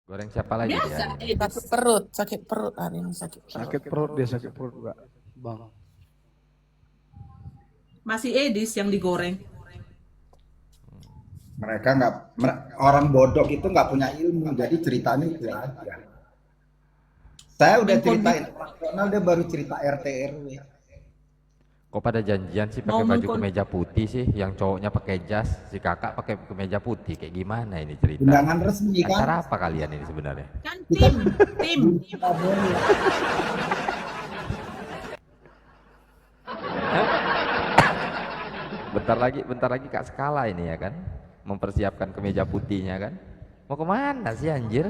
Goreng siapa lagi dia Biasa, ini? sakit perut hari ini sakit perut. Sakit perut, dia sakit perut juga, Bang. Masih Edis yang digoreng. Mereka nggak, orang bodoh itu nggak punya ilmu, jadi ceritanya itu aja. Saya udah ceritain nasional, dia baru cerita RT RW. Kok pada janjian sih pakai baju kemeja putih sih, yang cowoknya pakai jas, si kakak pakai kemeja putih, kayak gimana ini cerita? Undangan resmi kan? Acara apa kalian ini sebenarnya? Kan Kita tim. kita boleh. Bentar lagi Kak Skala ini ya kan, mempersiapkan kemeja putihnya kan. Mau kemana sih anjir?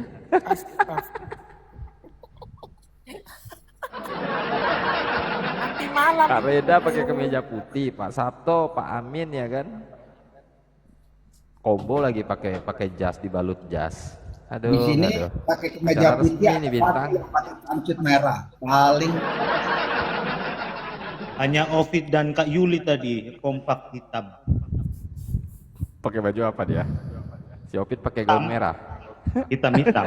Nanti malam. Kak Reda pakai kemeja putih, Pak Sabto, Pak Amin ya kan. Kombo lagi pakai jas, dibalut jas. Aduh, Di sini aduh. pakai kemeja Acara putih, resmi nih bintang. pakai kancut merah. Paling Hanya Ovid dan Kak Yuli tadi kompak hitam. Pakai baju apa dia? Si Opit pakai gaun merah. Hitam-hitam.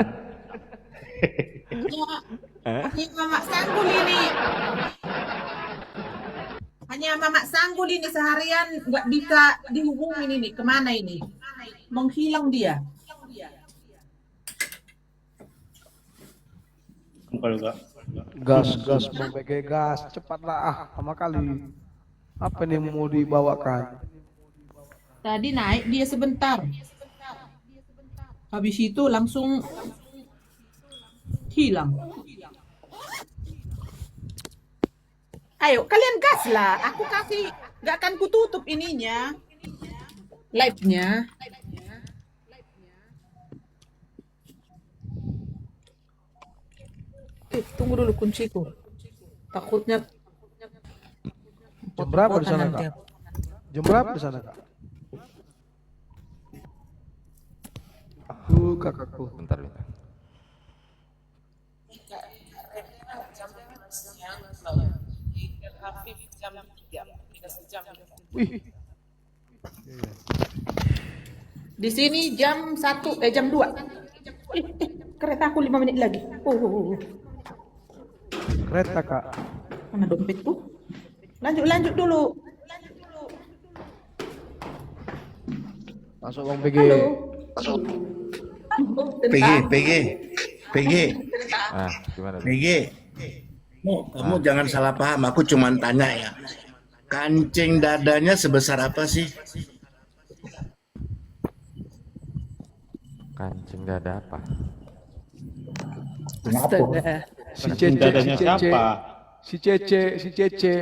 Hanya Mamak Sanggul ini. Hanya Mamak Sanggul ini seharian nggak bisa dihubungin ini. Kemana ini? Menghilang dia. Kalau enggak. Gas, Bang PG, gas, cepatlah, lama kali. Apa nih mau dibawakan? Tadi naik dia sebentar. Habis itu langsung hilang. Ayo kalian gas lah. Aku kasih, nggak akan kututup ininya. Live-nya. Tunggu dulu kunciku. Takutnya Jam berapa di sana, nanti. Kak? Jam berapa di sana, Kak? Kakakku. Bentar. Wih, Di sini jam 1, jam 2. Kereta aku 5 menit lagi. kereta, Kak. Mana dompetku? Lanjut dulu. Masuk Bang PG. PG. Ah, gimana? PG. Kamu jangan salah paham, aku cuma tanya ya. Kancing dadanya sebesar apa sih? Kancing dada apa? Astaga. Si Cece, Dadanya siapa? si Cece.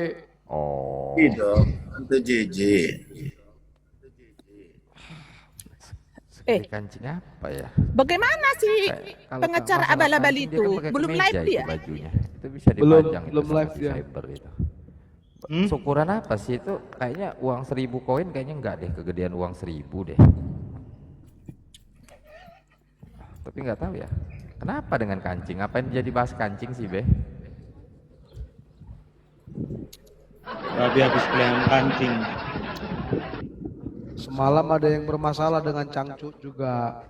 Oh, Itu JJ. seperti kancing apa ya? Bagaimana sih Kalau pengacara masalah abal-abal kancing, dia itu? kan pakai Belum kemeja live itu dia? bajunya. Itu bisa Belum dipajang itu sama live si dia. cyber itu. Syukuran apa sih itu? Kayaknya uang 1000 koin kayaknya enggak deh, kegedean uang 1000 deh. Tapi nggak tahu ya. Kenapa dengan kancing? Ngapain jadi bahas kancing sih, Be? Babi habis pilihan kancing. Semalam ada yang bermasalah dengan Cangcut juga.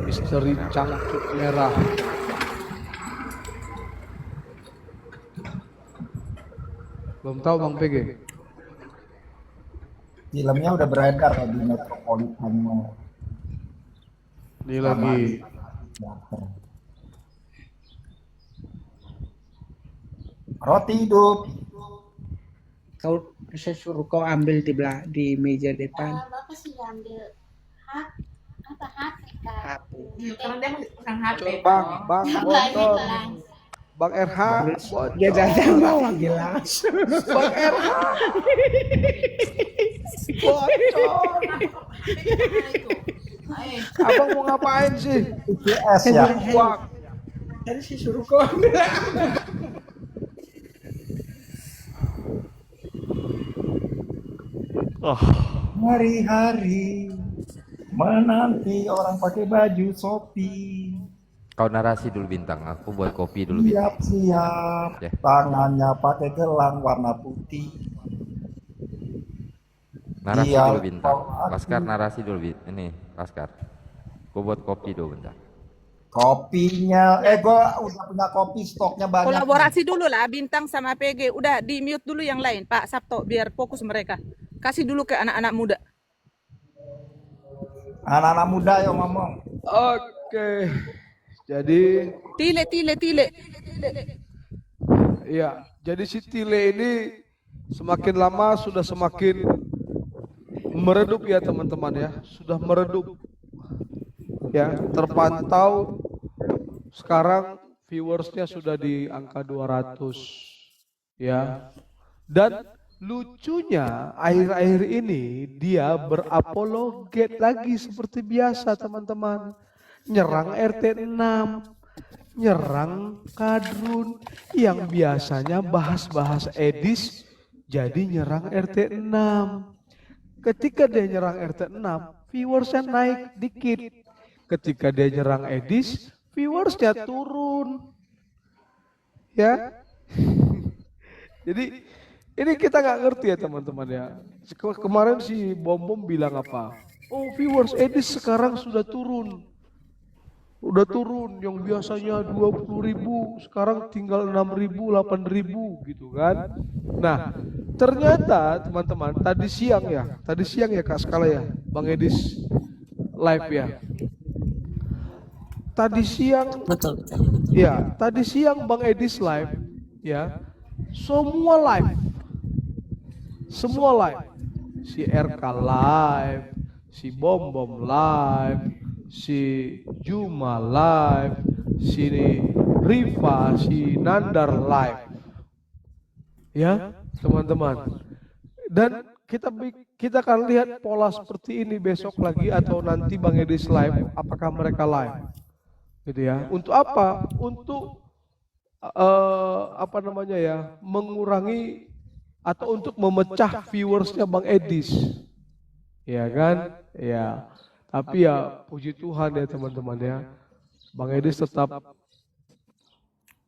Misteri Cangcut merah. Belum tahu Bang PG. Filmnya udah beredar di Metropolitan. Ini lagi Roti hidup. Kau saya suruh kau ambil di meja depan. Bapak sih ambil HP. Karena dia pegang HP. Bang Nggak di Bonton, kelas. Bang RH, Dia datang bawa gelas. Bang RH, bocor. Abang mau ngapain sih? IPS ya. Bang, Tadi saya suruh kau ambil. Hari-hari menanti orang pakai baju Shopee. Kau narasi dulu bintang, aku buat kopi dulu bintang. Siap-siap, Ya. tangannya pakai gelang warna putih. Narasi Iya, dulu bintang. kalau aku- Laskar narasi dulu ini Laskar. Gua buat kopi dulu bentar. Kopinya, gua udah punya kopi, stoknya banyak. Kolaborasi dulu lah Bintang sama PG. Udah di mute dulu yang lain Pak Sabto biar fokus mereka. Kasih dulu ke anak-anak muda. Anak-anak muda yang ngomong. Oke. Jadi Tile. ya, jadi si Tile ini semakin lama sudah semakin meredup ya teman-teman ya. Sudah meredup. Ya, terpantau sekarang viewersnya sudah di angka 200 ya. Dan lucunya akhir-akhir ini dia berapologet lagi seperti biasa teman-teman. Nyerang RT 6, nyerang Kadrun yang biasanya bahas-bahas edis jadi nyerang RT 6. Ketika dia nyerang RT 6, viewersnya naik dikit. Ketika dia nyerang edis, viewersnya turun. Ya. Jadi ini kita nggak ngerti ya teman-teman ya. Kemarin si Bom bilang apa? Oh, viewers edis sekarang sudah turun. Udah turun, yang biasanya 20.000 sekarang tinggal 6.000, 8.000 gitu kan. Nah, ternyata teman-teman tadi siang ya Kak Skala ya, Bang Edis live ya. Tadi siang ya, tadi siang Bang Edis live ya. Semua live. Si RK live, si Bom live, si Juma live, si Riva, si Nandar live. Ya, teman-teman. Dan kita akan lihat pola seperti ini besok lagi atau nanti Bang Edis live, apakah mereka live. Gitu ya. Untuk apa? Untuk mengurangi atau untuk memecah viewersnya Bang Edis. Ya kan? Ya. Tapi ya puji Tuhan ya teman-teman ya. Bang Edis tetap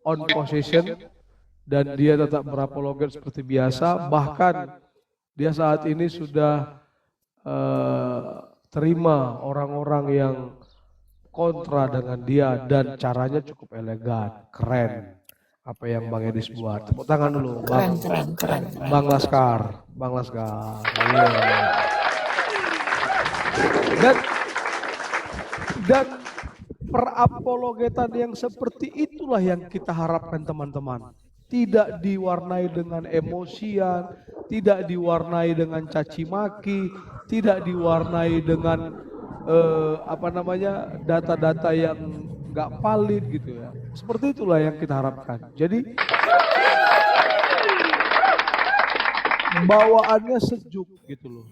on position dan dia tetap berapologet seperti biasa. Bahkan dia saat ini sudah terima orang-orang yang kontra dengan dia dan caranya cukup elegan, keren. Apa yang Bang Edis buat. Tepuk tangan dulu, Bang. Keren. Bang Laskar. Yeah. Dan perapologetan yang seperti itulah yang kita harapkan teman-teman. Tidak diwarnai dengan emosian, tidak diwarnai dengan caci maki, tidak diwarnai dengan data-data yang nggak valid gitu ya. Seperti itulah yang kita harapkan. Jadi bawaannya sejuk gitu loh.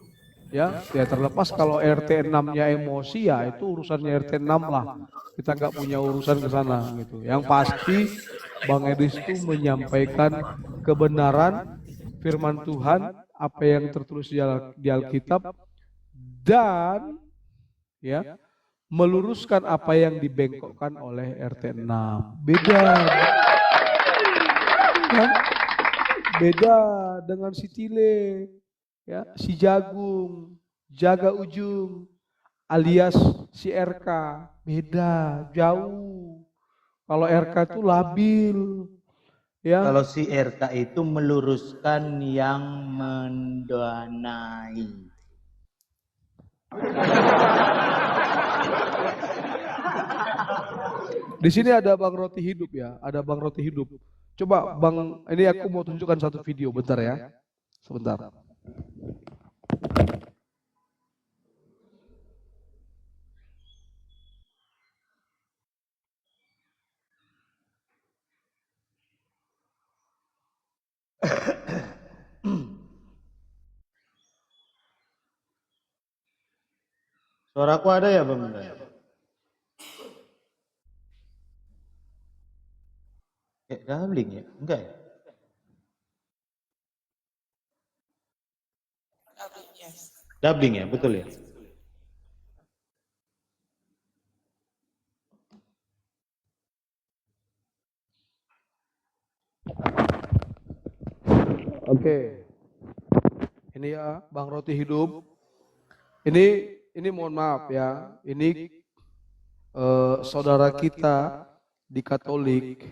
Ya terlepas kalau RT 6-nya emosi ya itu urusannya RT 6 lah. Kita nggak punya urusan ke sana gitu. Yang pasti Bang Edis itu menyampaikan kebenaran firman Tuhan, apa yang tertulis di Alkitab dan ya meluruskan apa yang dibengkokkan oleh RT 6. Beda dengan si Tile, ya, si Jagung, Jaga Ujung, alias si RK, beda, jauh. Kalau RK itu labil, ya. Kalau si RK itu meluruskan yang mendanai. Di sini ada Bang Roti Hidup ya, ada Bang Roti Hidup. Coba Bang, ini aku mau tunjukkan satu video bentar ya. Sebentar. Suaraku ada ya Bang? Kayak gambling ya? Enggak ya? Doubling ya, betul ya? Oke. Ini ya Bang Roti Hidup. Ini mohon maaf ya. Ini saudara kita di Katolik,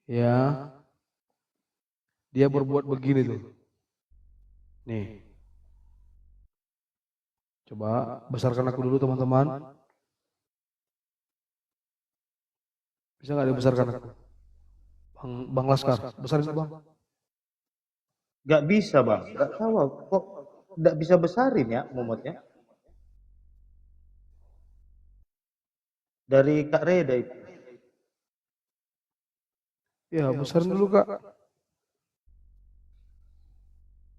ya, dia berbuat begini tuh. Nih, coba besarkan aku dulu teman-teman. Bisa nggak dibesarkan aku? Bang Laskar, besarin Bang. Gak bisa bang, gak tahu kok gak bisa besarin ya momotnya. Dari Kak Reda itu. Ya, besarin dulu Kak.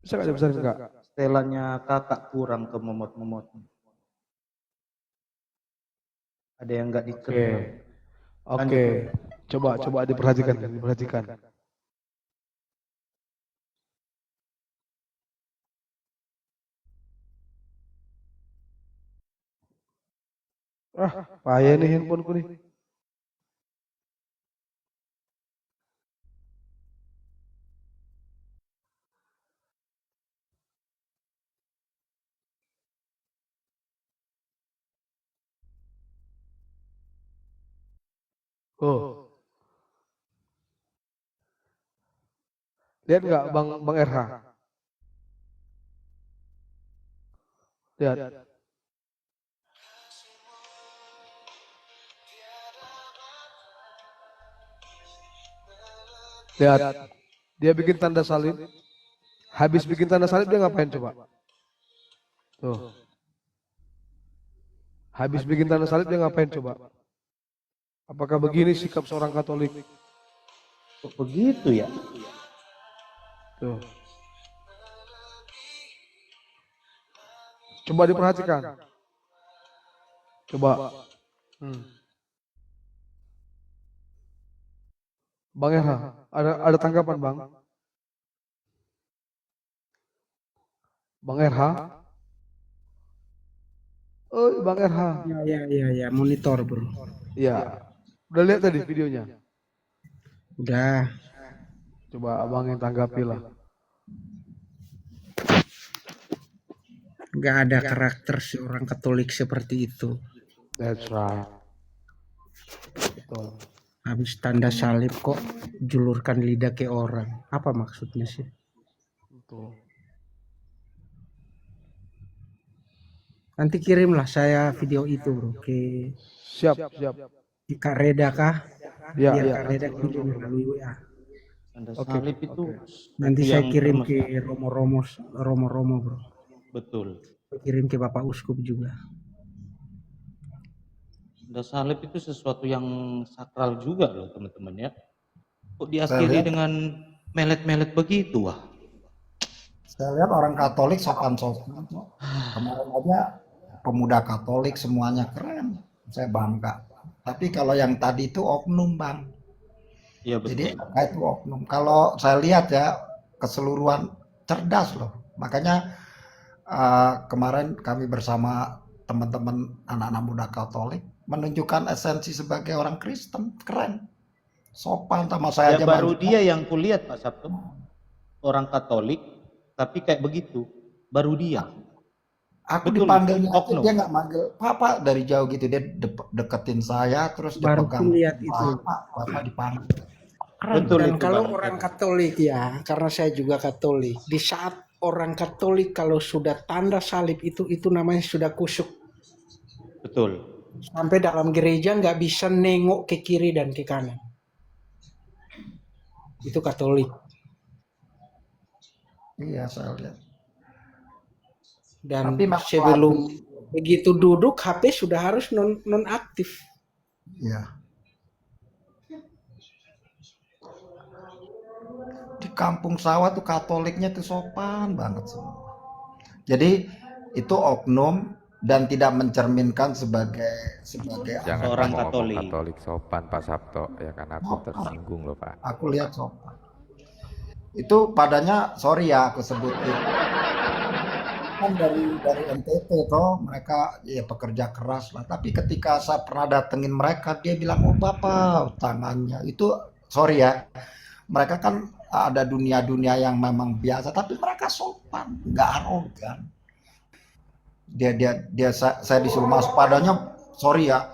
Bisa nggak dibesarin Kak? Setelannya kakak kurang ke momot-momotnya. Ada yang gak Oke, dicetak. oke. Coba diperhatikan, diperhatikan. Payah nih handphoneku nih. Oh, lihat nggak Bang RH? Lihat. Lihat. Dia bikin tanda salib. Habis bikin tanda salib dia ngapain coba? Tuh. Habis bikin tanda salib dia ngapain coba? Apakah begini sikap seorang Katolik? Kok begitu ya? Tuh. Coba diperhatikan. Coba. Bang RH, ada tanggapan Bang? Bang RH? Oh, Bang RH. Ya, monitor bro. Iya. Udah lihat tadi videonya? Udah. Coba abang yang tanggapi lah. Nggak ada karakter seorang Katolik seperti itu. That's right. Betul. Habis tanda salib kok julurkan lidah ke orang. Apa maksudnya sih? Betul. Nanti kirimlah saya video itu bro ke Siap. Kak Reda kah? Ya, Biar ya. Kak Reda kirim melalui WA. Tanda Oke, salib itu Nanti sesuatu saya yang kirim termes- ke Romo bro. Betul. Saya kirim ke Bapak Uskup juga. Tanda salib itu sesuatu yang sakral juga loh teman-teman ya. Kok Saya diakhiri lihat, dengan melet-melet begitu wah. saya lihat orang Katolik sopan-sopan. Kemarin aja pemuda Katolik semuanya keren. Saya bangga. Tapi kalau yang tadi itu oknum Bang. Iya Jadi betul. itu oknum. Kalau saya lihat ya keseluruhan cerdas loh. Makanya kemarin kami bersama teman-teman anak-anak muda Katolik menunjukkan esensi sebagai orang Kristen. Keren. Sopan sama saya Ya aja baru maju. dia yang kulihat Pak Sabto. Orang Katolik tapi kayak begitu. Baru dia. Aku Betul, dipanggilnya aja oknum. dia nggak manggil Papa dari jauh gitu. Dia deketin saya terus dia Baru pegang lihat itu. Bapak dipanggil. Betul Dan itu kalau Bang. orang Katolik ya, karena saya juga Katolik, di saat orang Katolik kalau sudah tanda salib itu namanya sudah kusuk. Betul. Sampai dalam gereja nggak bisa nengok ke kiri dan ke kanan. Itu Katolik. Iya saya lihat. Dan Tapi memang sebelum begitu duduk HP sudah harus non aktif. Iya. Di kampung sawah tuh Katoliknya tuh sopan banget semua. Jadi itu oknum dan tidak mencerminkan sebagai Jangan Seorang ngomong Katolik. Katolik sopan Pak Sabto, ya kan aku tersinggung loh Pak. aku lihat sopan. Itu padanya sorry ya aku sebutin. Kan dari NTT toh mereka ya pekerja keras lah. Tapi ketika saya pernah datengin mereka dia bilang oh bapak tangannya itu sorry ya. Mereka kan ada dunia-dunia yang memang biasa tapi mereka sopan, nggak arogan. Saya disuruh masuk padanya sorry ya,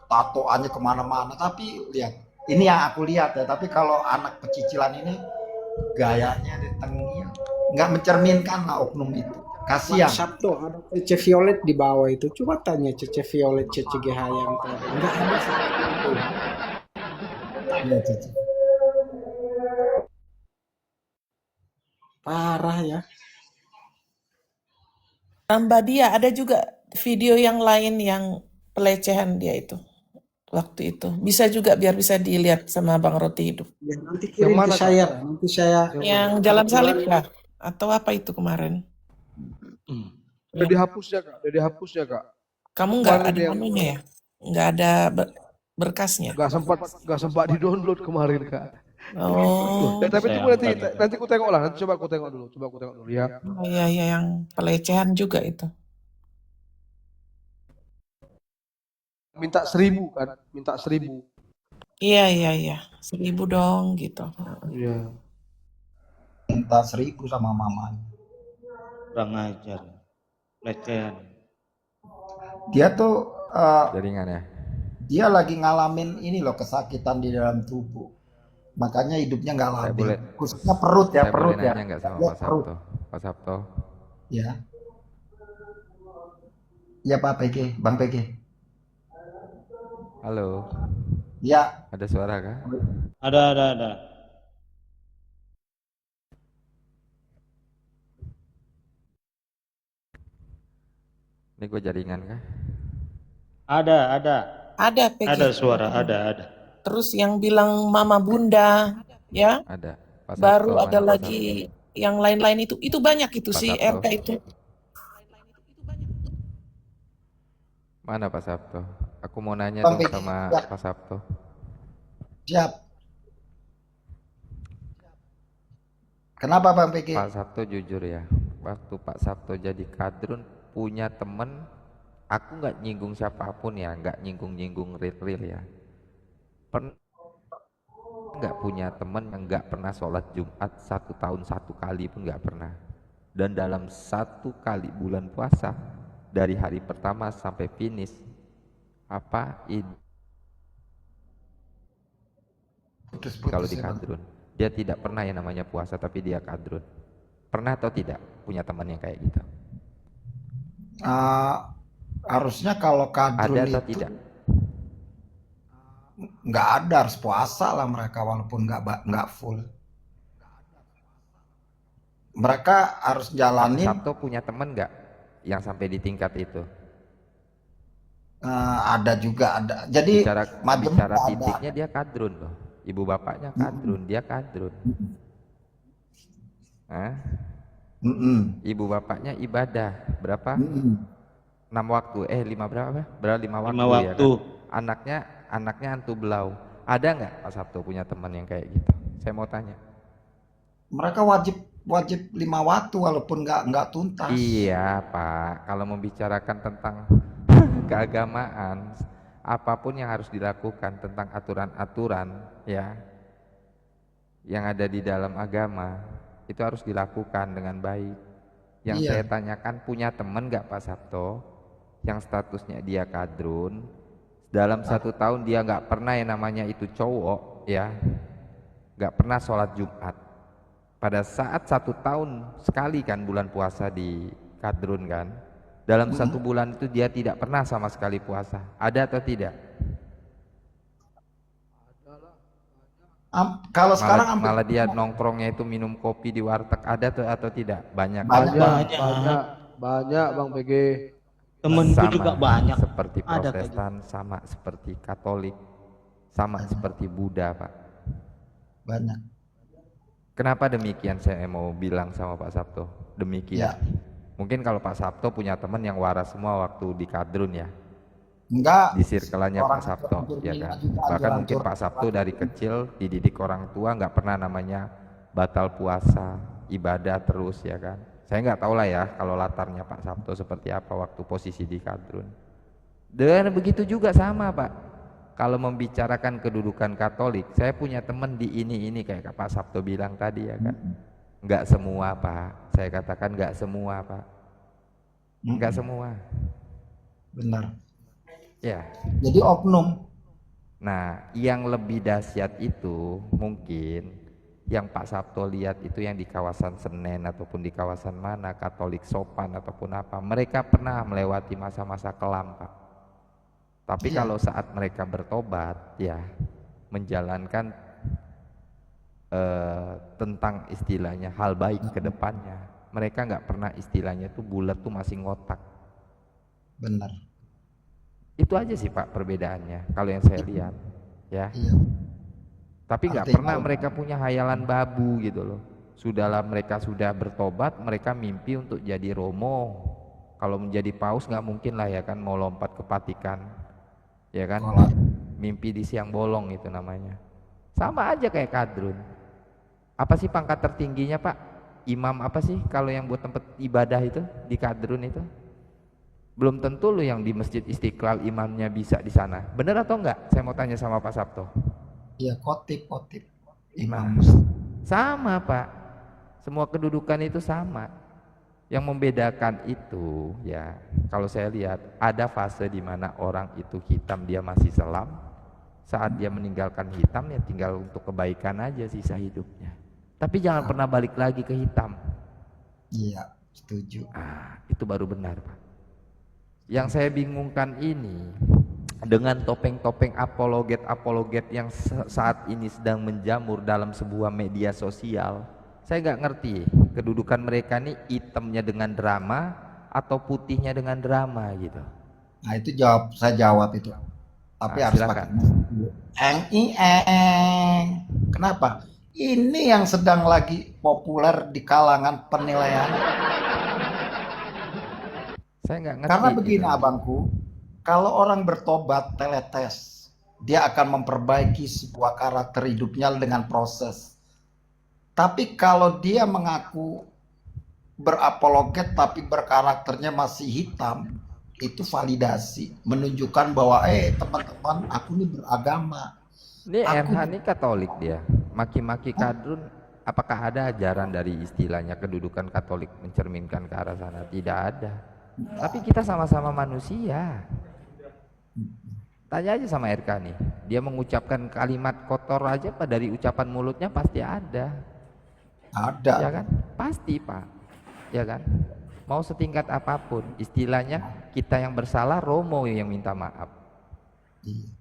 tatoannya kemana-mana. Tapi lihat, ini yang aku lihat ya. Tapi kalau anak pecicilan ini gayanya di tengah, nggak mencerminkan lah oknum itu. Pak Kasihan. Sabto ada Cece Violet di bawah itu. Coba tanya Cece Violet, Cece GH yang tadi. Enggak ada seperti itu. Iya, Cici. Parah ya. Tambah dia ada juga video yang lain yang pelecehan dia itu waktu itu. Bisa juga biar bisa dilihat sama Bang Roti hidup. Ya, nanti Yang kirim ke mana, Kak? saya. Nanti saya Yang jalan salib kah? Atau apa itu kemarin? Udah dihapus ya Kak? Udah dihapus ya Kak? Kamu nggak Kemarin ada yang- anunya ya? Nggak ada berkasnya? Gak sempat di-download kemarin Kak. Oh, Ya, tapi itu Saya nanti angkat. nanti ku tengok lah. Nanti coba aku tengok dulu. Ya. iya iya yang pelecehan juga itu. Minta 1.000 kan? Minta 1.000. Iya. 1.000 dong gitu. Iya. Minta 1.000 sama mamanya. Kurang ajar. Pelecehan. Dia tuh Jaringan ya. dia lagi ngalamin ini loh, kesakitan di dalam tubuh. Makanya hidupnya nggak Saya labil. boleh- Khususnya perut ya, Saya perut boleh ya. nanya nggak sama Ya, Pak perut. Sabto? Pak Sabto, Ya. Ya Pak PG, Bang PG. halo, Ya, ada suara kah? Ada. Ini gue jaringan kah? Ada. Ada Peggy. Ada suara, ada. Terus yang bilang mama bunda ya. Ada. Pak Baru Sabto, ada mana Pak lagi yang lain-lain itu banyak itu Pak si Sabto. RK itu. Mana Pak Sabto? Aku mau nanya Bang dong Peggy, sama ya. Pak Sabto. siap. Kenapa Bang PG? Pak Sabto jujur ya, waktu Pak Sabto jadi kadrun punya temen, aku nggak nyinggung siapapun ya, nggak nyinggung real ya. Nggak punya temen yang nggak pernah sholat Jumat 1 tahun 1 kali pun nggak pernah. Dan dalam 1 kali bulan puasa dari hari pertama sampai finish Putus-putus kalau di ya, Bang. kadrun dia tidak pernah yang namanya puasa tapi dia kadrun. Pernah atau tidak punya teman yang kayak gitu? Harusnya kalau kadrun Ada atau itu tidak? nggak ada, harus puasa lah mereka walaupun nggak full. Mereka harus Pak jalanin. Sabto punya teman nggak yang sampai di tingkat itu? Ada juga ada. Jadi macam Bicara ada. titiknya dia kadrun loh. Ibu bapaknya kadrun, dia kadrun. Hah? Mm-mm. Ibu bapaknya ibadah berapa? Mm-mm. 6 waktu, 5 berapa? Berapa 5 waktu, 5 ya waktu. kan? Anaknya antu belau. Ada nggak Pak Sabto punya teman yang kayak gitu? Saya mau tanya. Mereka wajib 5 waktu walaupun nggak tuntas. Iya Pak, kalau membicarakan tentang keagamaan, apapun yang harus dilakukan tentang aturan-aturan ya yang ada di dalam agama itu harus dilakukan dengan baik. Yang Iya. saya tanyakan, punya teman nggak Pak Sabto yang statusnya dia kadrun, dalam 1 tahun dia nggak pernah yang namanya itu cowok ya, nggak pernah sholat Jumat. Pada saat 1 tahun sekali kan bulan puasa di kadrun kan, dalam 1 bulan itu dia tidak pernah sama sekali puasa. Ada atau tidak? Kalau sekarang hampir Malah dia nongkrongnya itu minum kopi di warteg. Ada atau tidak? Banyak. Banyak Bang PG. Temenku Sama juga banyak. seperti Ada kayak Protestan, sama seperti Katolik, sama seperti Buddha Pak. banyak. Kenapa demikian? Saya mau bilang sama Pak Sabto demikian. Ya. Mungkin kalau Pak Sabto punya teman yang waras semua waktu di kadrun ya, Enggak. di sirkelannya Orang Pak Sabto hancur ya gila kan. juga, Bahkan hancur. mungkin Pak Sabto dari kecil dididik orang tua nggak pernah namanya batal puasa, ibadah terus ya kan. Saya nggak tahu lah ya kalau latarnya Pak Sabto seperti apa waktu posisi di kadrun. Dan begitu juga sama Pak. Kalau membicarakan kedudukan Katolik, saya punya teman di ini kayak Pak Sabto bilang tadi ya kan. Nggak semua Pak, saya katakan nggak semua Pak. Nggak semua. Benar. Ya. Jadi oknum. Nah, yang lebih dahsyat itu mungkin yang Pak Sabto lihat itu yang di kawasan Senen ataupun di kawasan mana, Katolik sopan ataupun apa, mereka pernah melewati masa-masa kelam, Pak. Tapi Iya. kalau saat mereka bertobat, ya menjalankan tentang istilahnya hal baik ke depannya, mereka nggak pernah istilahnya tuh bulat tuh masih ngotak. Benar. Itu aja sih Pak perbedaannya kalau yang saya lihat, ya. Iya. Tapi nggak Artinya pernah mereka punya hayalan babu gitu loh. Sudahlah mereka sudah bertobat, mereka mimpi untuk jadi Romo. Kalau menjadi paus nggak mungkin lah ya kan, mau lompat ke Vatikan, ya kan? Kalau Mimpi di siang bolong itu namanya. Sama aja kayak Kadrun. Apa sih pangkat tertingginya Pak? Imam apa sih kalau yang buat tempat ibadah itu di Kadrun itu? Belum tentu lu yang di Masjid Istiqlal imamnya bisa di sana. Bener atau enggak? Saya mau tanya sama Pak Sabto. ya khotib Nah, imam. sama Pak. Semua kedudukan itu sama. Yang membedakan itu ya, kalau saya lihat ada fase di mana orang itu hitam dia masih selam. Saat dia meninggalkan hitam ya tinggal untuk kebaikan aja sisa hidupnya. Tapi jangan pernah balik lagi ke hitam. Iya, setuju. Itu baru benar Pak. Yang saya bingungkan ini dengan topeng-topeng apologet yang saat ini sedang menjamur dalam sebuah media sosial. Saya nggak ngerti kedudukan mereka nih, hitamnya dengan drama atau putihnya dengan drama gitu. Nah itu saya jawab itu. Tapi harus Silakan. pakai eng. Kenapa? Ini yang sedang lagi populer di kalangan penilaian. Saya nggak ngerti. Karena begini gitu. abangku, kalau orang bertobat teletes, dia akan memperbaiki sebuah karakter hidupnya dengan proses. Tapi kalau dia mengaku berapologet tapi berkarakternya masih hitam, itu validasi, menunjukkan bahwa teman-teman aku ini beragama. Ini RH ini Katolik dia, maki-maki Kadrun. Apakah ada ajaran dari istilahnya kedudukan Katolik mencerminkan ke arah sana? Tidak ada. Tapi kita sama-sama manusia. Tanya aja sama RK nih, dia mengucapkan kalimat kotor aja Pak, dari ucapan mulutnya pasti ada. Ada. Ya kan? Pasti Pak. Ya kan? Mau setingkat apapun, istilahnya kita yang bersalah, Romo yang minta maaf. Iya.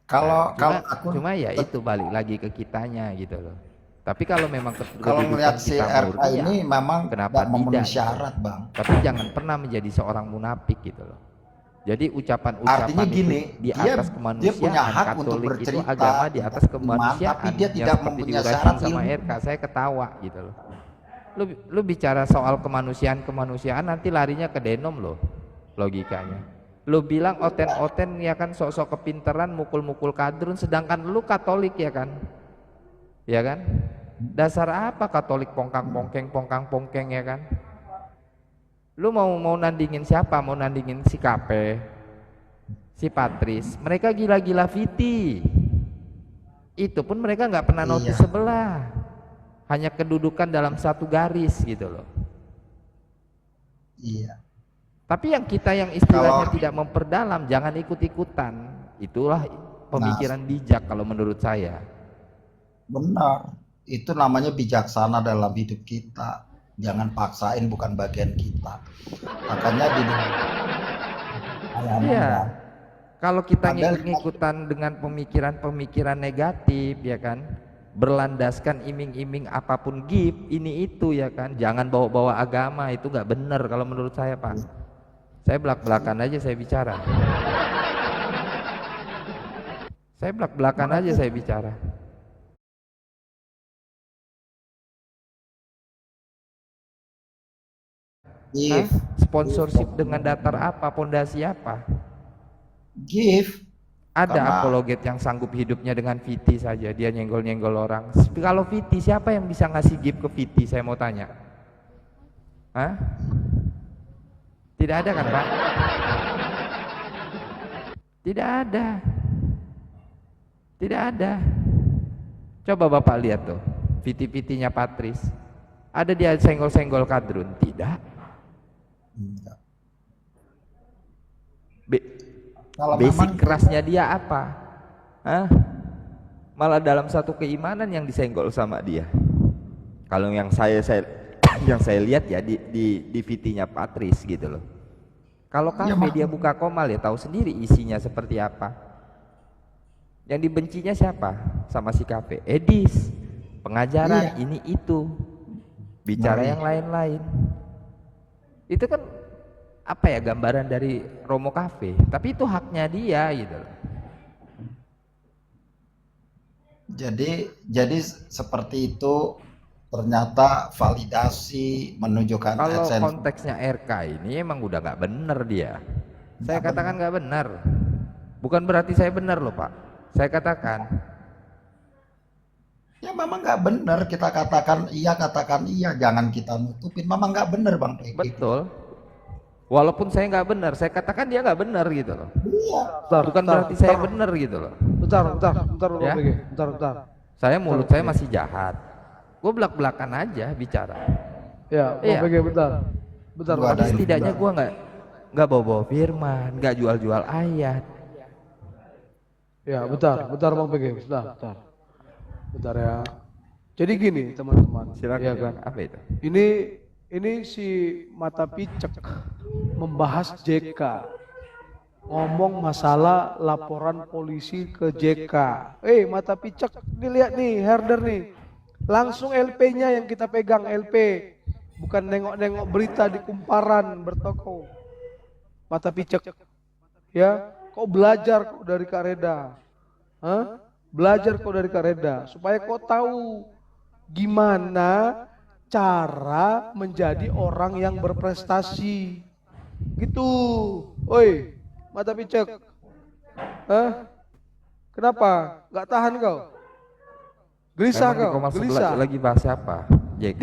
Kalau cuma ya itu balik lagi ke kitanya gitu loh. Tapi kalau memang kalau melihat si kita RK murni, ini memang kenapa tidak memenuhi tidak, syarat, Bang. Tapi jangan pernah menjadi seorang munafik gitu loh. Jadi ucapan-ucapan Artinya gini, itu di atas kemanusiaan. dia punya hak untuk Katolik itu bercerita agama di atas tentang kemanusiaan. iman, tapi dia yang tidak seperti mempunyai diuraikan syarat sama ilmu. RK, saya ketawa gitu loh. Lu bicara soal kemanusiaan nanti larinya ke denom loh logikanya. Lu bilang oten-oten ya kan, sok-sok kepinteran mukul-mukul Kadrun, sedangkan lu Katolik ya kan? Ya kan? Dasar apa Katolik pongkang-pongkeng ya kan? Lu mau nandingin siapa? Mau nandingin si Kape, si Patris. Mereka gila-gila Viti. Itu pun mereka nggak pernah notice sebelah. Hanya kedudukan dalam satu garis gitu loh. Iya. Tapi yang kita yang istilahnya tidak memperdalam, jangan ikut-ikutan. Itulah pemikiran bijak kalau menurut saya. Benar. Itu namanya bijaksana dalam hidup kita. Jangan paksain, bukan bagian kita. Makanya di Iya. Kalau kita ngikut-ngikutan dengan pemikiran-pemikiran negatif ya kan, berlandaskan iming-iming apapun gift ini itu ya kan, jangan bawa-bawa agama, itu nggak benar kalau menurut saya Pak. Saya belak-belakan aja saya bicara. Saya belak-belakan aja saya bicara. Sponsorship dengan datar apa, pondasi apa? Gift. Ada apologet yang sanggup hidupnya dengan Viti saja, dia nyenggol-nyenggol orang. Kalau Viti, siapa yang bisa ngasih gift ke Viti, saya mau tanya? Hah? Tidak ada kan Pak? Tidak ada. Tidak ada. Coba Bapak lihat tuh, Viti-Vitinya Patris. Ada dia senggol-senggol Kadrun? Tidak. Kalau Basic memang kerasnya dia apa? Hah? Malah dalam satu keimanan yang disenggol sama dia. Kalau yang saya yang saya lihat ya di VT-nya Patris gitu loh. Kalau ya kafe dia buka komal ya tahu sendiri isinya seperti apa. Yang dibencinya siapa? Sama si kafe. Edis, pengajaran Iya. ini itu, bicara Ngeri. yang lain-lain. Itu kan apa ya, gambaran dari Romo Cafe, tapi itu haknya dia gitu loh. Jadi seperti itu ternyata validasi menunjukkan Kalau AdSense. konteksnya RK ini emang udah nggak bener dia. Saya Nggak katakan nggak benar. Bukan berarti saya benar loh Pak. Saya katakan Ya memang nggak benar, kita katakan iya, jangan kita nutupin. Memang nggak benar Bang Pegi. betul. Walaupun saya nggak benar, saya katakan dia nggak benar gitu loh. Iya. Bukan berarti saya benar gitu loh. Bentar Bang Ya. Pegi. Bentar. Saya mulut saya masih jahat. Gue belak-belakan aja bicara. Ya, Bang Iya. Pegi bentar. Bentar. Gua Bang ada Pegi. Setidaknya gue nggak bawa firman, nggak jual-jual ayat. Ya, bentar Bang Pegi. Bentar ya. Jadi gini teman-teman. Silakan. Ya kan? Apa itu? Ini si Mata Picek membahas JK. Ngomong masalah laporan polisi ke JK. Mata Picek, dilihat nih, herder nih. Langsung LP-nya yang kita pegang, LP. Bukan nengok-nengok berita di kumparan bertoko. Mata Picek. Ya, kau belajar kok dari Kak Reda. Hah? Belajar kau dari Kak Reda supaya kau tahu gimana cara menjadi orang yang berprestasi. Gitu. Oi, Mata Picek. Hah? Kenapa? Gak tahan kau? Gelisah Memang di kau? Kompas Gelisah. lagi bahas siapa? JK.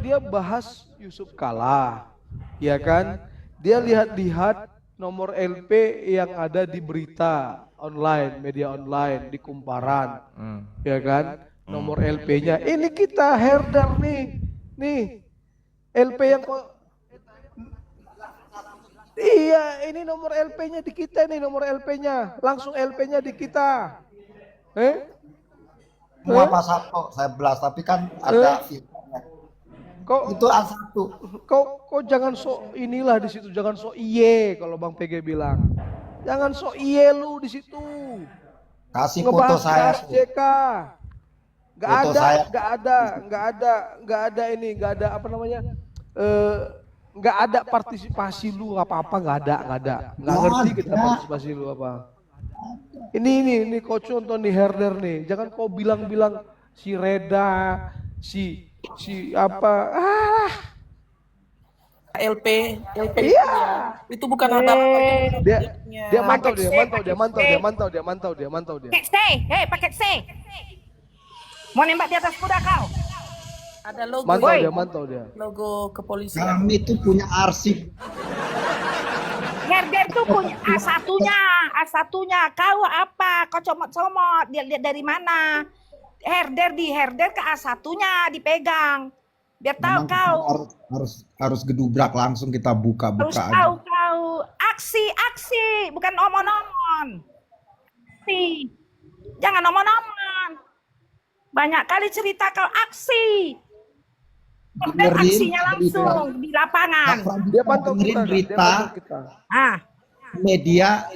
Dia bahas Yusuf Kala. Ya kan? Dia lihat-lihat nomor LP yang ada di berita online, media online di kumparan. Ya kan? Nomor LP-nya. Ini kita herder nih. Nih. LP yang kok Iya, ini nomor LP-nya di kita nih, nomor LP-nya. Langsung LP-nya di kita. Semua Pak Sabto saya belas, tapi kan ada filternya. Kok Itu A1. kau jangan sok inilah di situ, jangan sok iye kalau Bang PG bilang. Jangan sok iye lu di situ. Kasih foto Ngebahas saya. JK. Gak Foto ada, saya. gak ada ini, gak ada apa namanya? Gak ada partisipasi lu apa-apa, gak ada. Gak ngerti kita partisipasi lu apa. Ini kau contoh nih herder nih. Jangan kau bilang-bilang si Reda, si apa. LP Iya. itu bukan apa-apa. Dia mantau dia. Paket C, paket C. Mau nembak di atas kuda kau? Ada logo Mantau dia. logo kepolisian. Kami itu punya arsip. Herder tuh punya A1-nya. Kau apa? Kau comot-comot. Lihat dari mana? Herder ke A1-nya dipegang. Biar tahu Memang kau. harus gedubrak langsung kita buka Harus aja. tahu kau. Aksi, bukan omon-omon. Aksi. Jangan omon-omon. Banyak kali cerita kau aksi. Dan Dengerin aksinya langsung di lapangan. Dia pantau dengerin berita kita. media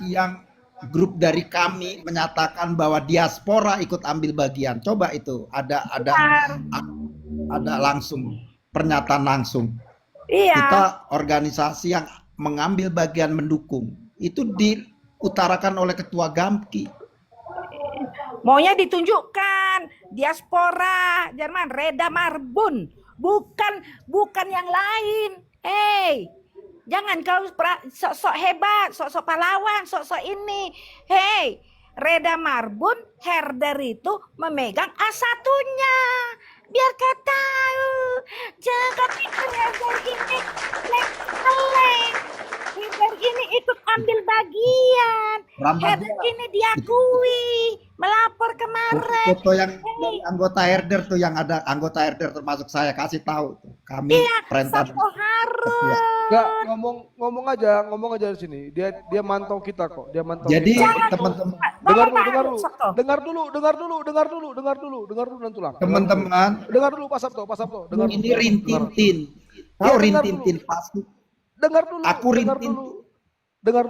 yang grup dari kami menyatakan bahwa diaspora ikut ambil bagian. Coba itu ada langsung pernyataan langsung. Iya. Kita organisasi yang mengambil bagian mendukung. Itu diutarakan oleh Ketua Gamki. Maunya ditunjukkan diaspora Jerman Reda Marbun, bukan yang lain. Hey, jangan kau sok-sok hebat, sok-sok pahlawan, sok-sok ini. Hey, Reda Marbun herder itu memegang A1-nya. Biar kau tahu, jangan pikir herder ini herder ini ikut ambil bagian. Herder ini diakui. Melapor kemarin. Foto yang dari anggota herder tuh, yang ada anggota herder termasuk saya, kasih tahu tuh. Kami perintah Sabto Harun. Enggak, ngomong aja di sini. Dia mantau kita kok. Dia mantau Jadi kita. teman-teman, Dengar dulu dan tulang. teman-teman, Dengar dulu Pak Sabto. Dengar ini dulu. rintintin. Ya, Tahu dengar rintintin pasti. Dengar dulu. Aku dengar rintin. dulu. Dengar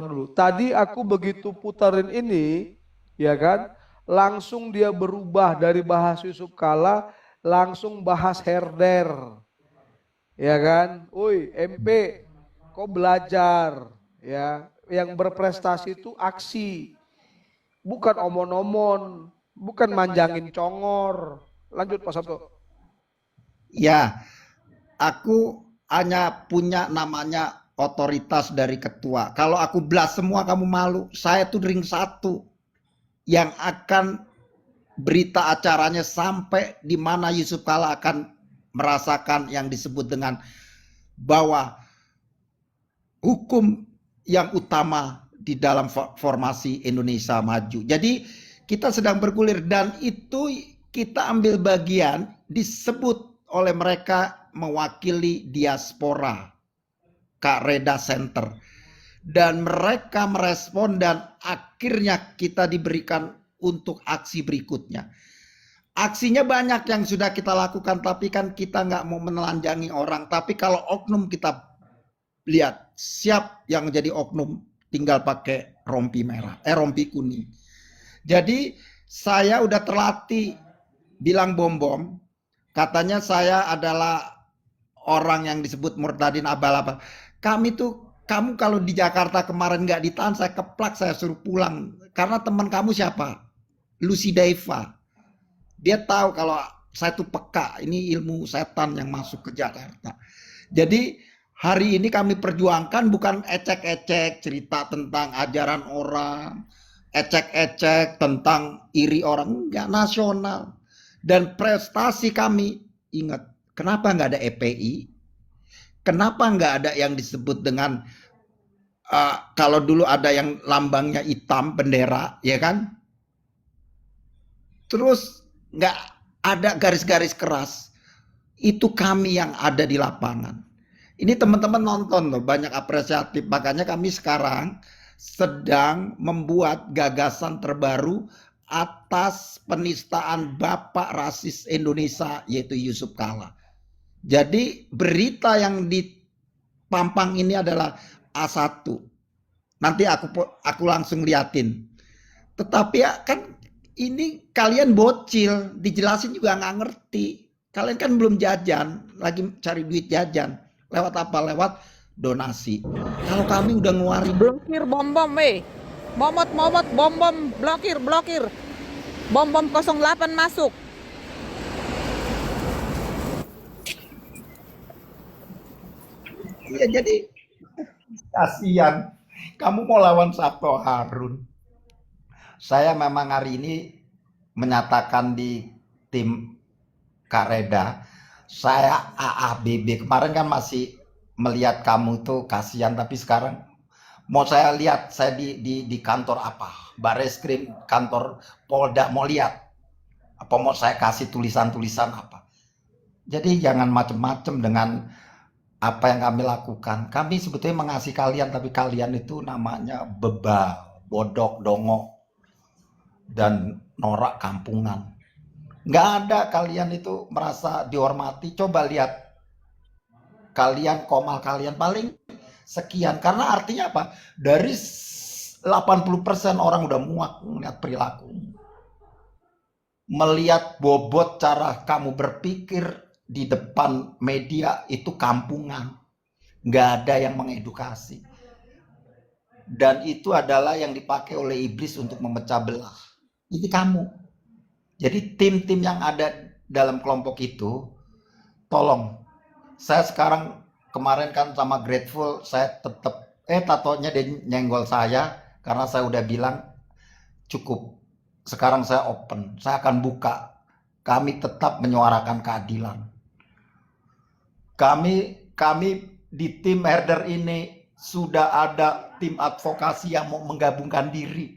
dulu. Tadi aku begitu putarin ini, ya kan? Langsung dia berubah dari bahas Yusuf Kala, langsung bahas herder. Ya kan? Woi, MP, kau belajar, ya. Yang berprestasi itu aksi. Bukan omon-omon, bukan manjangin congor. Lanjut Pak Sabto. Ya, aku hanya punya namanya otoritas dari ketua. Kalau aku blast semua kamu malu. Saya tuh ring 1 yang akan berita acaranya sampai di mana Yusuf Kala akan merasakan yang disebut dengan bahwa hukum yang utama di dalam formasi Indonesia Maju. Jadi kita sedang bergulir dan itu kita ambil bagian disebut oleh mereka mewakili diaspora. Kak Reda Center, dan mereka merespon dan akhirnya kita diberikan untuk aksi berikutnya. Aksinya banyak yang sudah kita lakukan, tapi kan kita nggak mau menelanjangi orang. Tapi kalau oknum kita lihat siap yang jadi oknum tinggal pakai rompi merah, rompi kuning. Jadi saya udah terlatih bilang bom-bom, katanya saya adalah orang yang disebut murtadin abal-abal. Kamu kalau di Jakarta kemarin nggak ditahan, saya keplak, saya suruh pulang. Karena teman kamu siapa? Lucy Daiva. Dia tahu kalau saya tuh peka, ini ilmu setan yang masuk ke Jakarta. Jadi hari ini kami perjuangkan bukan ecek-ecek cerita tentang ajaran orang, ecek-ecek tentang iri orang, enggak, nasional. Dan prestasi kami, ingat, kenapa nggak ada EPI? Kenapa nggak ada yang disebut dengan kalau dulu ada yang lambangnya hitam bendera, ya kan? Terus nggak ada garis-garis keras. Itu kami yang ada di lapangan. Ini teman-teman nonton loh, banyak apresiatif. Makanya kami sekarang sedang membuat gagasan terbaru atas penistaan Bapak Rasis Indonesia, yaitu Yusuf Kala. Jadi berita yang dipampang ini adalah A1. Nanti aku langsung liatin. Tetapi ya kan ini kalian bocil, dijelasin juga nggak ngerti. Kalian kan belum jajan, lagi cari duit jajan. Lewat apa? Lewat donasi. Kalau kami udah ngeluarin. Blokir bom-bom, weh. Momot, bom-bom, blokir. Bom-bom 08 masuk. Iya, jadi kasihan. Kamu mau lawan Sabto Harun. Saya memang hari ini menyatakan di tim Kak Reda, saya AABB. Kemarin kan masih melihat kamu tuh kasihan, tapi sekarang mau saya lihat saya di kantor apa, Bareskrim, kantor Polda, mau lihat apa, mau saya kasih tulisan-tulisan apa. Jadi jangan macem-macem dengan apa yang kami lakukan. Kami sebetulnya mengasihi kalian, tapi kalian itu namanya bebal, bodok, dongok, dan norak kampungan. Nggak ada kalian itu merasa dihormati. Coba lihat kalian, komal kalian paling sekian. Karena artinya apa? Dari 80% orang udah muak melihat perilaku. Melihat bobot cara kamu berpikir di depan media itu kampungan. Nggak ada yang mengedukasi. Dan itu adalah yang dipakai oleh iblis untuk memecah belah. Itu kamu. Jadi tim-tim yang ada dalam kelompok itu, tolong. Saya sekarang kemarin kan sama Grateful, saya tetap tatonya dia nyenggol saya karena saya udah bilang cukup. Sekarang saya open, saya akan buka. Kami tetap menyuarakan keadilan. Kami di tim herder ini sudah ada tim advokasi yang mau menggabungkan diri.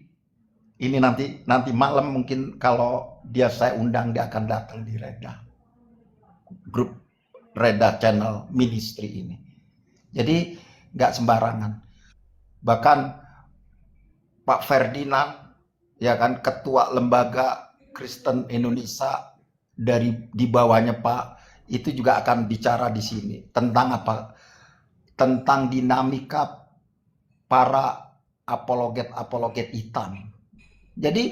Ini nanti malam mungkin kalau saya undang, dia akan datang di Reda. Grup Reda Channel Ministry ini. Jadi nggak sembarangan. Bahkan Pak Ferdinand, ya kan, ketua lembaga Kristen Indonesia di bawahnya Pak, itu juga akan bicara di sini tentang apa? Tentang dinamika para apologet hitam. Jadi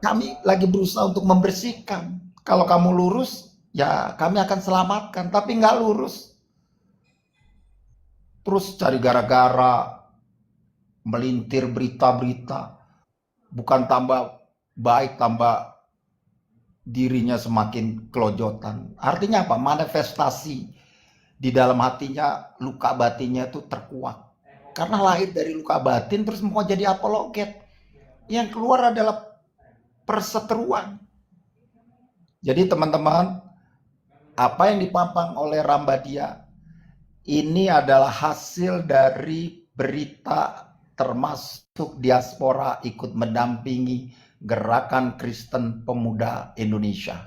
kami lagi berusaha untuk membersihkan. Kalau kamu lurus, ya kami akan selamatkan. Tapi nggak lurus, terus cari gara-gara, melintir berita-berita. Bukan tambah baik, tambah dirinya semakin kelojotan. Artinya apa? Manifestasi di dalam hatinya, luka batinnya itu terkuak. Karena lahir dari luka batin, terus mau jadi apologet. Yang keluar adalah perseteruan. Jadi teman-teman, apa yang dipampang oleh Rambadia ini adalah hasil dari berita, termasuk diaspora ikut mendampingi Gerakan Kristen Pemuda Indonesia,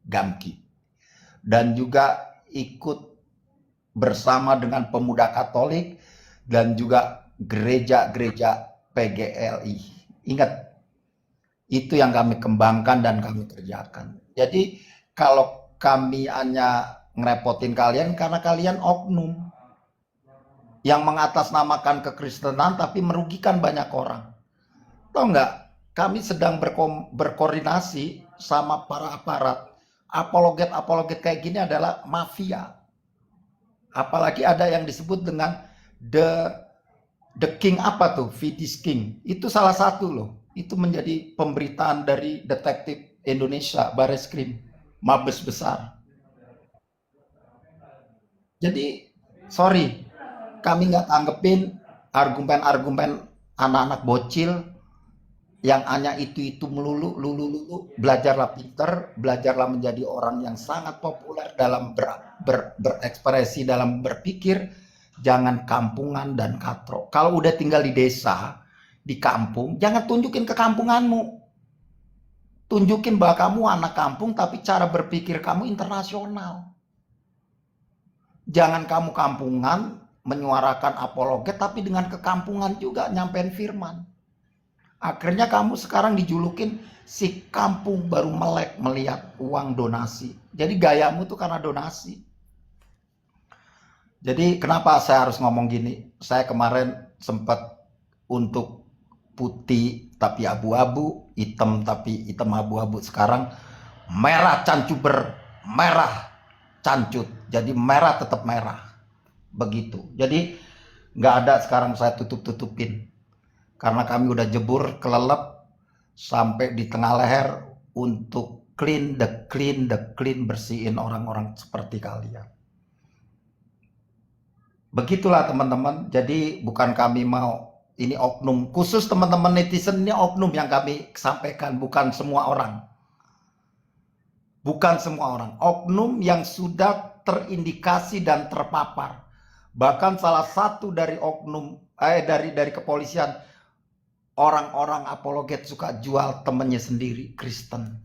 GAMKI, dan juga ikut bersama dengan pemuda Katolik dan juga gereja-gereja PGLI. Ingat, itu yang kami kembangkan dan kami kerjakan. Jadi kalau kami hanya ngerepotin kalian karena kalian oknum yang mengatasnamakan kekristenan tapi merugikan banyak orang. Tahu nggak? Kami sedang berkoordinasi sama para aparat. Apologet kayak gini adalah mafia. Apalagi ada yang disebut dengan The King apa tuh? Vidis King. Itu salah satu loh. Itu menjadi pemberitaan dari detektif Indonesia, Bareskrim, Mabes Besar. Jadi, sorry, kami nggak tanggepin argumen-argumen anak-anak bocil yang hanya itu melulu. Belajarlah pinter, belajarlah menjadi orang yang sangat populer dalam berekspresi, dalam berpikir. Jangan kampungan dan katro. Kalau udah tinggal di desa, di kampung, jangan tunjukin ke kampunganmu. Tunjukin bahwa kamu anak kampung, tapi cara berpikir kamu internasional. Jangan kamu kampungan, menyuarakan apologet, tapi dengan kekampungan juga nyampein firman. Akhirnya kamu sekarang dijulukin si kampung baru melek melihat uang donasi. Jadi gayamu tuh karena donasi. Jadi kenapa saya harus ngomong gini? Saya kemarin sempat untuk putih tapi abu-abu, hitam tapi hitam abu-abu. Sekarang merah cancuber, merah cancut. Jadi merah tetap merah. Begitu. Jadi nggak ada sekarang saya tutup-tutupin. Karena kami udah jebur, kelelep sampai di tengah leher untuk clean, bersihin orang-orang seperti kalian. Begitulah teman-teman. Jadi bukan kami mau, ini oknum. Khusus teman-teman netizen, ini oknum yang kami sampaikan. Bukan semua orang. Bukan semua orang. Oknum yang sudah terindikasi dan terpapar. Bahkan salah satu dari oknum, dari kepolisian, orang-orang apologet suka jual temannya sendiri, Kristen.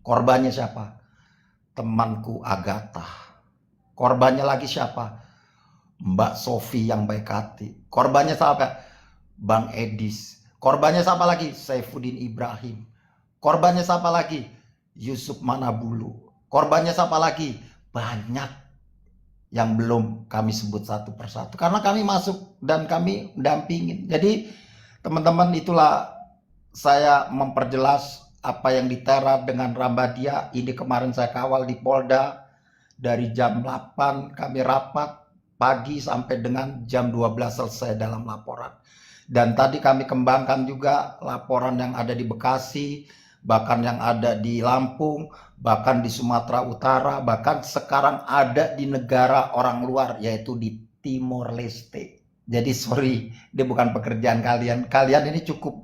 Korbannya siapa? Temanku Agatha. Korbannya lagi siapa? Mbak Sofi yang baik hati. Korbannya siapa? Bang Edis. Korbannya siapa lagi? Saifuddin Ibrahim. Korbannya siapa lagi? Yusuf Manabulu. Korbannya siapa lagi? Banyak yang belum kami sebut satu persatu. Karena kami masuk dan kami dampingin. Jadi teman-teman, itulah saya memperjelas apa yang ditera dengan Rambadia. Ini kemarin saya kawal di Polda. Dari jam 8 kami rapat. Pagi sampai dengan jam 12 selesai dalam laporan. Dan tadi kami kembangkan juga laporan yang ada di Bekasi, bahkan yang ada di Lampung, bahkan di Sumatera Utara, bahkan sekarang ada di negara orang luar, yaitu di Timor Leste. Jadi sorry, dia bukan pekerjaan kalian. Kalian ini cukup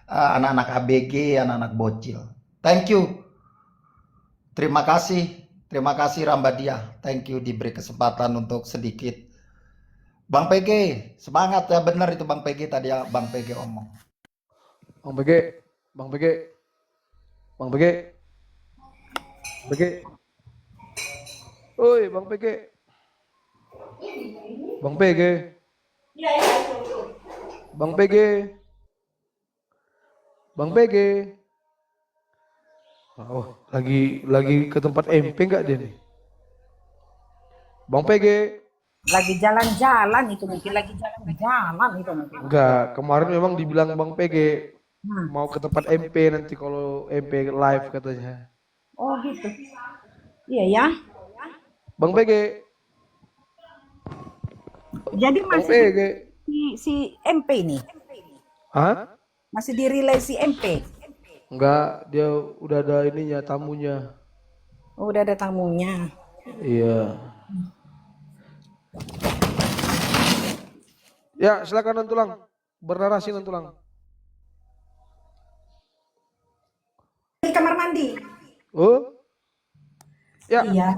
anak-anak ABG, anak-anak bocil. Thank you. Terima kasih. Terima kasih Rambadia, thank you diberi kesempatan untuk sedikit. Bang PG, semangat ya, benar itu Bang PG tadi ya, Bang PG omong. Bang PG, Bang PG, Bang PG, PG. Oi, Bang PG. Bang PG. Bang PG. Bang PG. Oh, lagi ke tempat MP enggak dia nih? Bang PG. Lagi jalan-jalan itu mungkin lagi jalan-jalan itu mungkin. Enggak, kemarin memang dibilang Bang PG Hmm. mau ke tempat MP nanti kalau MP live katanya. Oh gitu. Iya ya. Bang PG, Jadi Bang masih PG. si MP nih. Hah? Masih di relay si MP. Enggak, dia udah ada ininya, tamunya. Oh, udah ada tamunya. Iya. Ya, silakan Nantulang. Bernarasi Nantulang. Di kamar mandi. Oh, ya. Iya.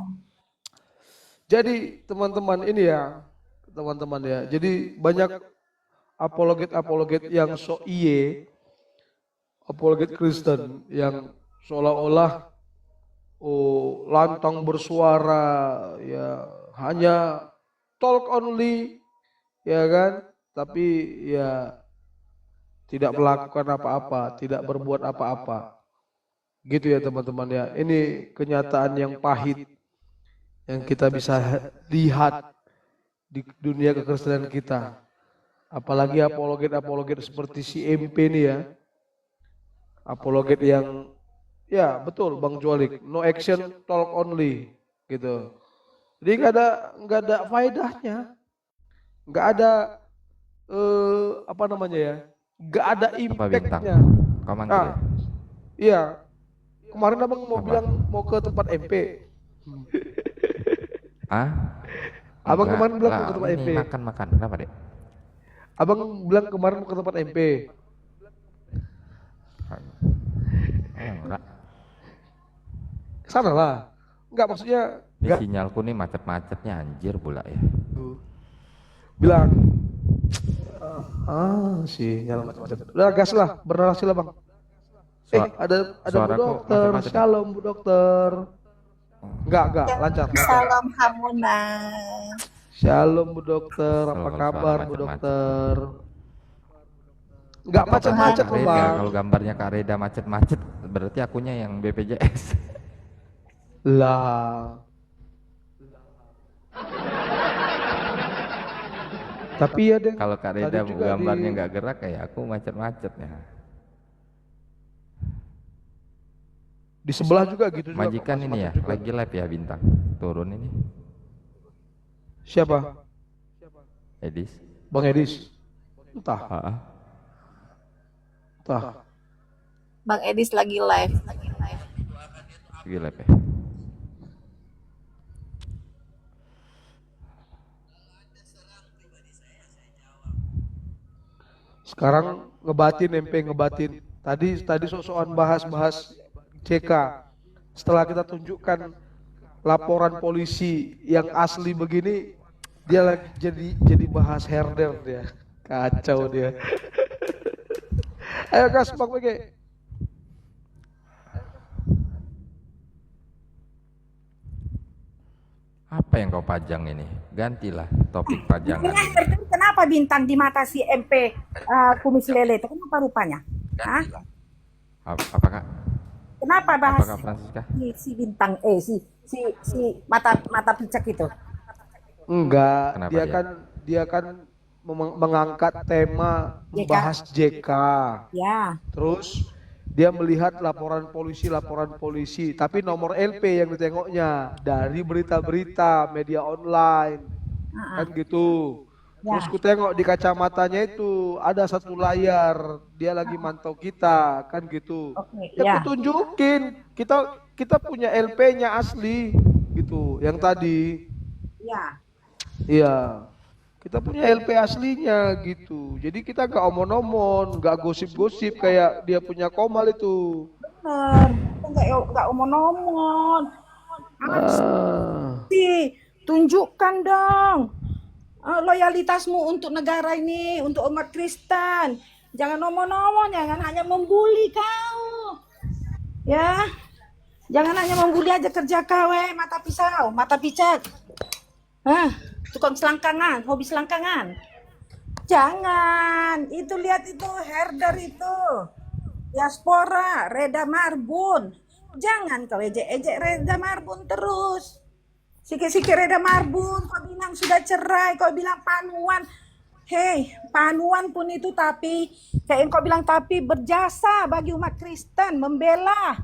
Jadi teman-teman ini ya, teman-teman ya. Jadi banyak apologet yang so iye, apologet Kristen yang seolah-olah lantang bersuara ya, hanya talk only ya kan, tapi ya tidak melakukan apa-apa, tidak berbuat apa-apa. Gitu ya teman-teman ya. Ini kenyataan yang pahit yang kita bisa lihat di dunia kekristenan kita. Apalagi apologet seperti si MP ini ya. Apologet yang ya betul Bang Jualik, no action talk only gitu. Jadi nggak ada faedahnya. Nggak ada apa namanya ya? Nggak ada Apa Bintang? impactnya. Kau manggil ya? Iya. Kemarin abang mau Apa? bilang mau ke tempat MP. Ah? Abang Enggak kemarin bilang lah, mau ke tempat ini MP. makan. Kenapa, Dek? Abang bilang kemarin mau ke tempat MP. Enggak. Sana lah. Enggak maksudnya Ini enggak sinyalku nih macet-macetnya anjir pula ya. bilang sinyal macam-macam. Udah gas lah, bernarasi lah Bang. Ada Bu suaraku Dokter. macet-macet. Shalom Bu Dokter. Enggak, lancar. Salam Hamuna. Shalom Bu Dokter, apa Kalau kabar suara Bu macet-macet. Dokter? Enggak macet-macet Kak loh Reda, Bang. kalau gambarnya Kak Reda macet-macet berarti akunya yang BPJS. Lah. Tapi ya deh. Kalau Kak tadi Reda juga gambarnya di- nggak gerak kayak aku macet-macetnya. Di sebelah juga gitu juga. Majikan Kok, ini ya, macet-macet juga. lagi live ya Bintang. Turun ini. Siapa? Edis. Bang Edis. Entah. Ah, Bang Edis lagi live. lagi live ya. Sekarang ngebatin ngebatin. Tadi sok-sokan bahas CK. Setelah kita tunjukkan laporan polisi yang asli begini, dia lagi jadi bahas herder dia. Kacau dia. Ayo gas Bang PG. Apa yang kau pajang ini? Gantilah topik pajangan. Kenapa bintang di mata si MP kumis lele itu? Kenapa rupanya? Hah? Apa Kak? Kenapa bahas Apakah Francisca? si bintang si mata picak itu? Enggak, Kenapa dia kan mengangkat tema JK. membahas JK. Ya. Terus dia melihat laporan polisi, tapi nomor LP yang ditengoknya dari berita-berita media online, kan gitu. Ya. Terus ku tengok di kacamatanya itu ada satu layar, dia lagi mantau kita, kan gitu. Oke, Ya ya. ku tunjukin, kita punya LP-nya asli, gitu. Yang tadi, Ya. iya. Kita punya LP aslinya gitu. Jadi kita gak omon-omon, gak gosip-gosip kayak dia punya Komal itu. Bener. Enggak omon-omon. Sih, tunjukkan dong loyalitasmu untuk negara ini, untuk umat Kristen. Jangan nomo-nomo, jangan hanya membuli kau. Ya, jangan hanya membuli aja kerja kau, mata pisau, mata picak. Tukang selangkangan, hobi selangkangan. Jangan, itu lihat itu herder itu. Diaspora, Reda Marbun. Jangan kau ejek-ejek Reda Marbun terus. Sikit-sikit Reda Marbun, kau bilang sudah cerai, kau bilang panuan. Hei, panuan pun itu tapi, kayak yang kau bilang tapi berjasa bagi umat Kristen, membela.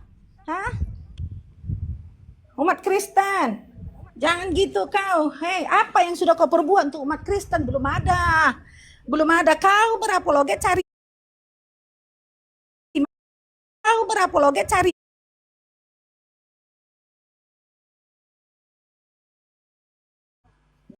Umat Kristen. Jangan gitu kau. Hei, apa yang sudah kau perbuat untuk umat Kristen? Belum ada. Belum ada. Kau berapologet cari